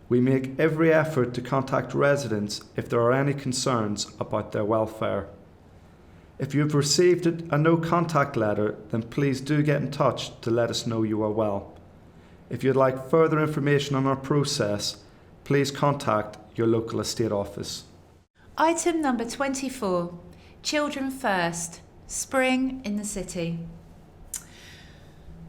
We make every effort to contact residents if there are any concerns about their welfare. If you have received a no contact letter, then please do get in touch to let us know you are well. If you'd like further information on our process, please contact your local estate office. Item number 24, Children First, Spring in the City.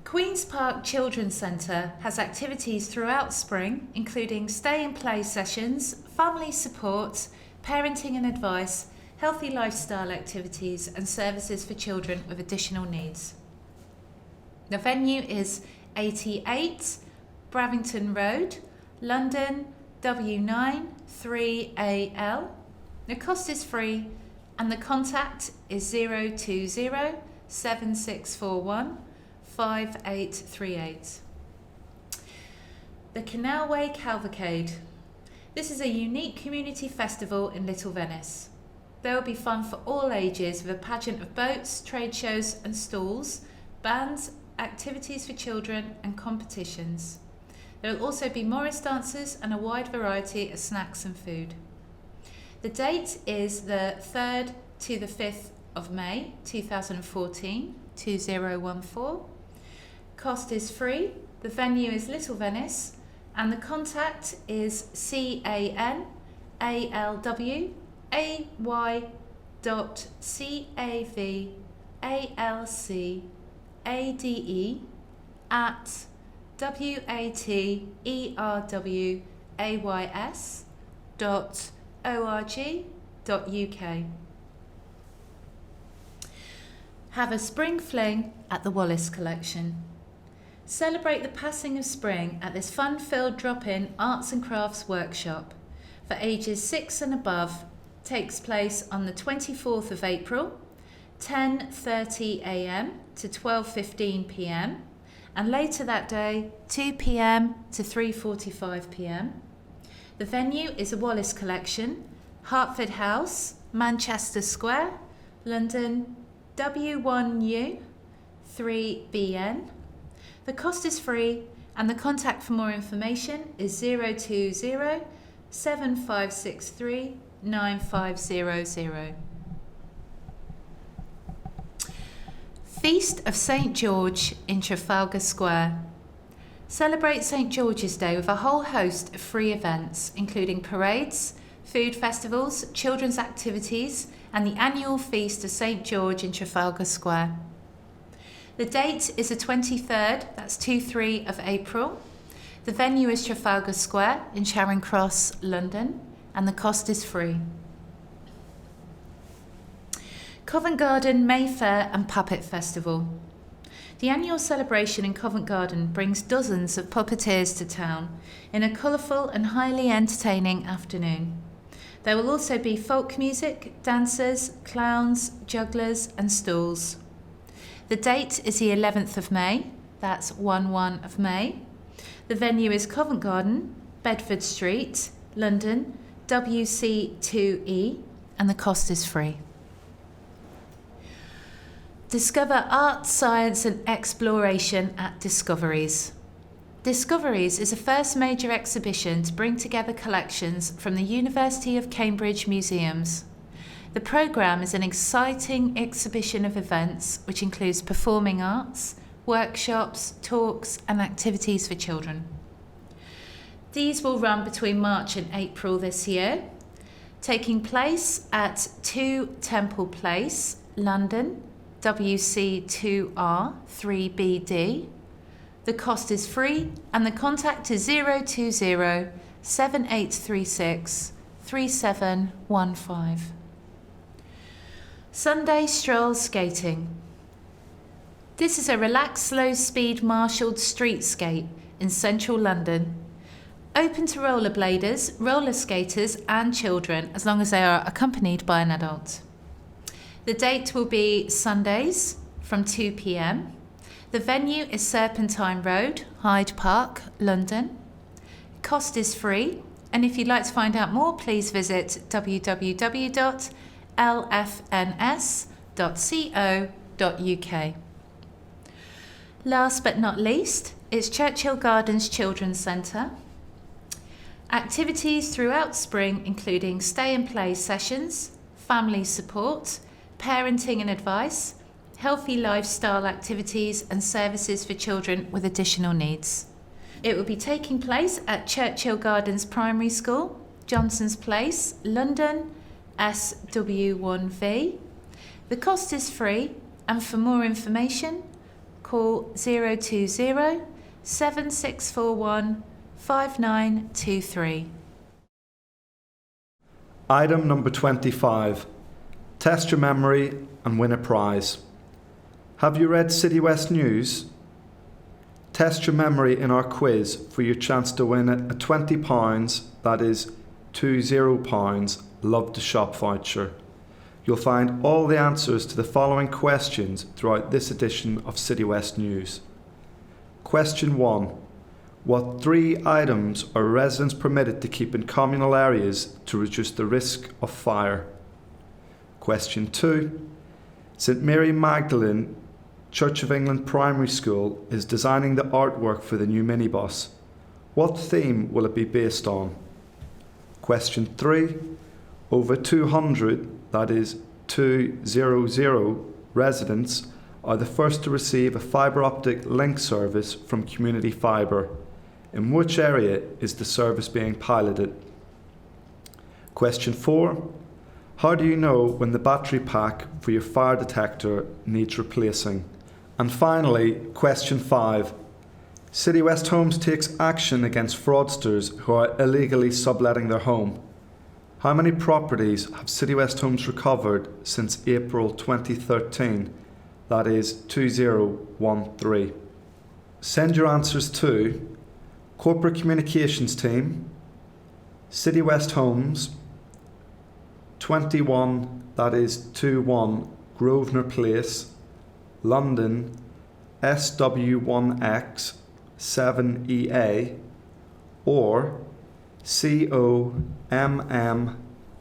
Queen's Park Children's Centre has activities throughout spring, including stay and play sessions, family support, parenting and advice, healthy lifestyle activities and services for children with additional needs. The venue is 88 Bravington Road, London, W9 3AL. The cost is free and the contact is 020 7641 5838. The Canalway Cavalcade. This is a unique community festival in Little Venice. There will be fun for all ages with a pageant of boats, trade shows and stalls, bands, activities for children and competitions. There will also be Morris dancers and a wide variety of snacks and food. The date is the 3rd to the 5th of May 2014, 2014. Cost is free. The venue is Little Venice and the contact is cavalcade@waterways.org.uk. Have a spring fling at the Wallace Collection. Celebrate the passing of spring at this fun-filled drop-in arts and crafts workshop for ages 6 and above. Takes place on the 24th of April, 10:30 a.m. to 12:15 p.m. and later that day 2 p.m. to 3:45 p.m. The venue is a Wallace Collection, Hertford House, Manchester Square, London, W1U 3BN. The cost is free and the contact for more information is 020 7563 9500. Feast of St George in Trafalgar Square. Celebrate St George's Day with a whole host of free events, including parades, food festivals, children's activities, and the annual Feast of St George in Trafalgar Square. The date is the 23rd, that's 2-3 of April. The venue is Trafalgar Square in Charing Cross, London, and the cost is free. Covent Garden Mayfair and Puppet Festival. The annual celebration in Covent Garden brings dozens of puppeteers to town in a colourful and highly entertaining afternoon. There will also be folk music, dancers, clowns, jugglers and stalls. The date is the 11th of May, that's 1-1 of May. The venue is Covent Garden, Bedford Street, London, WC2E, and the cost is free. Discover art, science and exploration at Discoveries. Discoveries is the first major exhibition to bring together collections from the University of Cambridge museums. The programme is an exciting exhibition of events which includes performing arts, workshops, talks and activities for children. These will run between March and April this year, taking place at 2 Temple Place, London, WC2R 3BD. The cost is free and the contact is 020 7836 3715. Sunday stroll skating. This is a relaxed, slow-speed, marshalled streetscape in central London. Open to rollerbladers, roller skaters and children as long as they are accompanied by an adult. The date will be Sundays from 2 p.m. The venue is Serpentine Road, Hyde Park, London. Cost is free, and if you'd like to find out more, please visit www.lfns.co.uk. Last but not least, it's Churchill Gardens Children's Centre. Activities throughout spring including stay and play sessions, family support, parenting and advice, healthy lifestyle activities and services for children with additional needs. It will be taking place at Churchill Gardens Primary School, Johnson's Place, London, SW1V. The cost is free, and for more information, call 020 7641 5923. Item number 25. Test your memory and win a prize. Have you read CityWest News? Test your memory in our quiz for your chance to win a £20, that is £20, Love to Shop voucher. You'll find all the answers to the following questions throughout this edition of CityWest News. Question 1. What 3 items are residents permitted to keep in communal areas to reduce the risk of fire? Question 2. St Mary Magdalene Church of England Primary School is designing the artwork for the new minibus. What theme will it be based on? Question 3. Over 200, that is 200, residents are the first to receive a fibre optic link service from Community Fibre. In which area is the service being piloted? Question 4. How do you know when the battery pack for your fire detector needs replacing? And finally, question 5. CityWest Homes takes action against fraudsters who are illegally subletting their home. How many properties have CityWest Homes recovered since April 2013? That is 2013. Send your answers to Corporate Communications Team, CityWest Homes, 21, that is 21 Grosvenor Place, London, SW1X 7EA, or COMM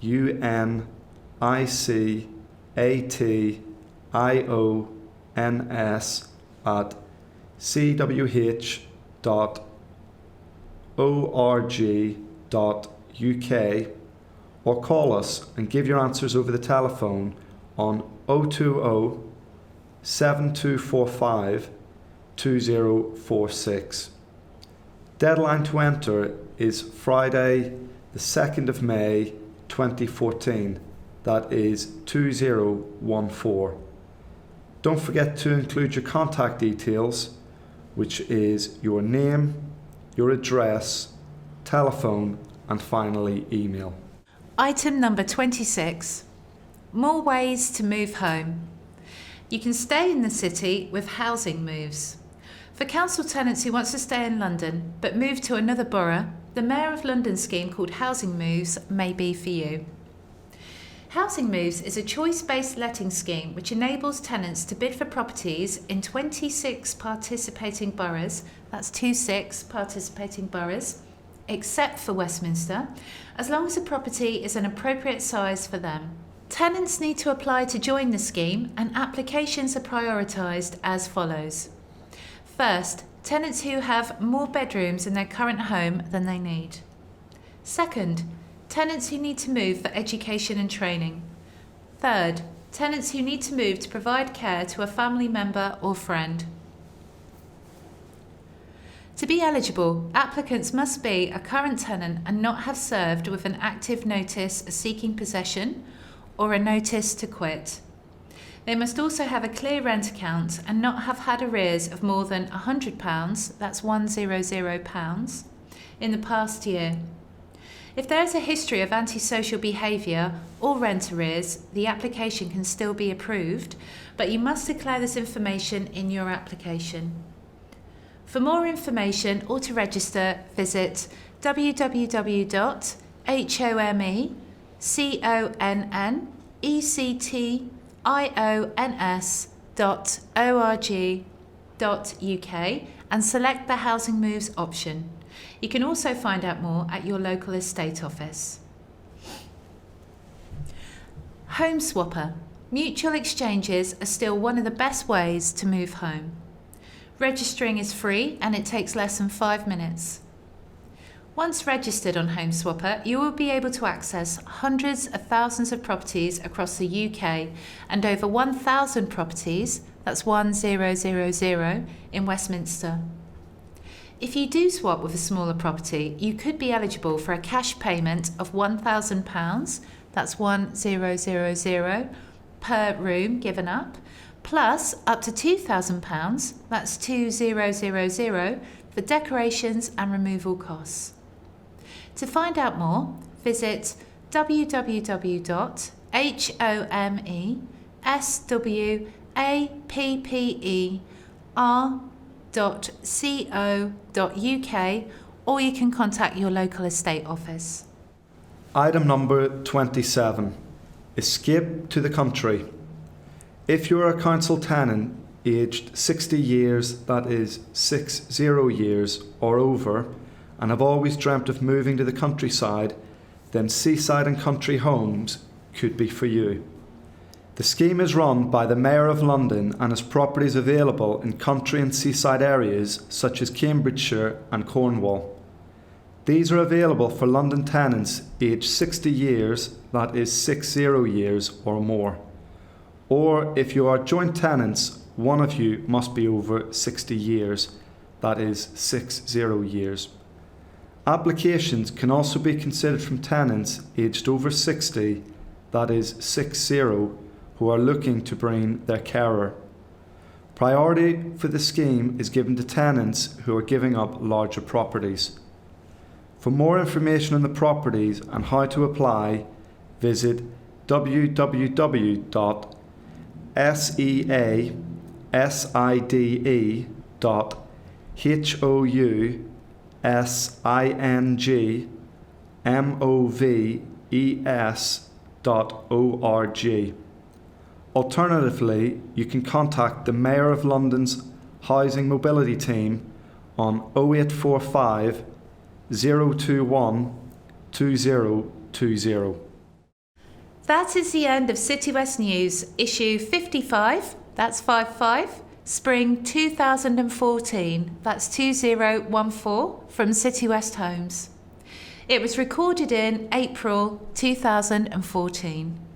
UNICATIONS@cwh.org.uk, or call us and give your answers over the telephone on 020 7245 2046. Deadline to enter is Friday, the 2nd of May 2014. That is 2014. Don't forget to include your contact details, which is your name, your address, telephone, and finally email. Item number 26. More ways to move home. You can stay in the city with housing moves. For council tenants who want to stay in London but move to another borough, the Mayor of London scheme called Housing Moves may be for you. Housing Moves is a choice-based letting scheme which enables tenants to bid for properties in 26 participating boroughs, that's 26 participating boroughs, except for Westminster, as long as the property is an appropriate size for them. Tenants need to apply to join the scheme, and applications are prioritised as follows. First, tenants who have more bedrooms in their current home than they need. Second, tenants who need to move for education and training. Third, tenants who need to move to provide care to a family member or friend. To be eligible, applicants must be a current tenant and not have served with an active notice seeking possession or a notice to quit. They must also have a clear rent account and not have had arrears of more than £100, that's £100, in the past year. If there is a history of antisocial behaviour or rent arrears, the application can still be approved, but you must declare this information in your application. For more information or to register, visit www.homeconcetions.org.uk and select the Housing Moves option. You can also find out more at your local estate office. Home Swapper. Mutual exchanges are still one of the best ways to move home. Registering is free and it takes less than 5 minutes. Once registered on Home Swapper, you will be able to access hundreds of thousands of properties across the UK and over 1,000 properties, that's 1000, in Westminster. If you do swap with a smaller property, you could be eligible for a cash payment of £1,000, that's 1000, per room given up, plus up to £2,000, that's 2000, for decorations and removal costs. To find out more, visit www.homeswapper.co.uk, or you can contact your local estate office. Item number 27. Escape to the country. If you're a council tenant aged 60 years, that is 60 years or over, and have always dreamt of moving to the countryside, then Seaside and Country Homes could be for you. The scheme is run by the Mayor of London and has properties available in country and seaside areas such as Cambridgeshire and Cornwall. These are available for London tenants aged 60 years, that is 60 years or more. Or if you are joint tenants, one of you must be over 60 years, that is 60 years. Applications can also be considered from tenants aged over 60, that is 60, who are looking to bring their carer. Priority for the scheme is given to tenants who are giving up larger properties. For more information on the properties and how to apply, visit www.seasingmoves.org. Alternatively, you can contact the Mayor of London's Housing Mobility Team on 0845 021 2020. That is the end of CityWest News, issue 55, that's 55, spring 2014, that's 2014, from CityWest Homes. It was recorded in April 2014.